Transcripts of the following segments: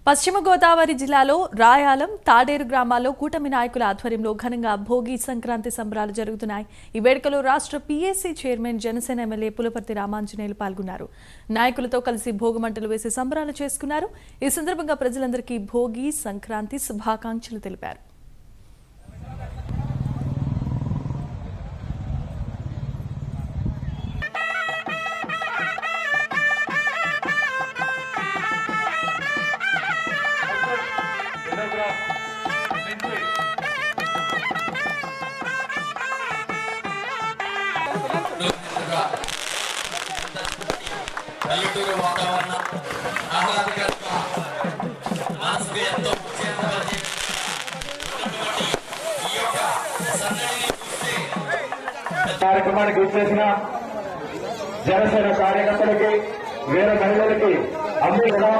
పశ్చిమ గోదావరి జిల్లాలో రాయాలం, తాడేరు గ్రామాల్లో కూటమి నాయకుల ఆధ్వర్యంలో ఘనంగా భోగి సంక్రాంతి సంబరాలు జరుగుతున్నాయి. ఈ వేడుకలో రాష్ట్ర PAC chairman, Janasena MLA Pulaparthi Ramanjaneyulu పాల్గొన్నారు. నాయకులతో కలిసి భోగి మంటలు వేసి సంబరాలు చేసుకున్నారు. ఈ సందర్భంగా ప్రజలందరికీ భోగి సంక్రాంతి శుభాకాంక్షలు తెలిపారు. పల్లెటూరు వాతావరణం ఆహ్లాదకరంగా మనసుకు ఎంతో ఈ యొక్క సన్నడిని చూస్తే కార్యక్రమానికి వచ్చేసిన జనసేన కార్యకర్తలకి, వేరే మహిళలకి అందరూ కూడా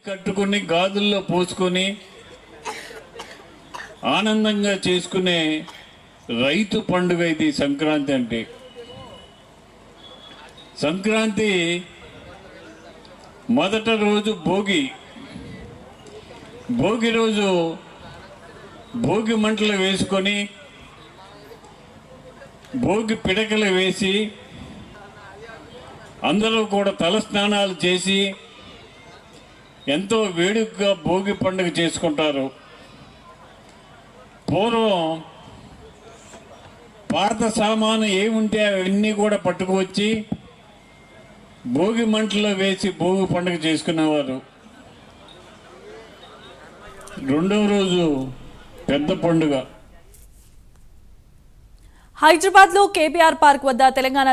కట్టుకుని గాజుల్లో పోసుకొని ఆనందంగా చేసుకునే రైతు పండుగ ఇది సంక్రాంతి అంటే. సంక్రాంతి మొదట రోజు భోగి. భోగి రోజు భోగి మంటలు వేసుకొని భోగి పిడకలు వేసి అందరూ కూడా తలస్నానాలు చేసి ఎంతో వేడుకగా భోగి పండుగ చేసుకుంటారు. పూర్వం పాత సామాను ఏముంటే అవన్నీ కూడా పట్టుకువచ్చి భోగి మంటలో వేసి భోగి పండుగ చేసుకునేవారు. రెండవ రోజు పెద్ద పండుగ. హైదరాబాద్ లో కేబీఆర్ పార్క్ వద్ద తెలంగాణ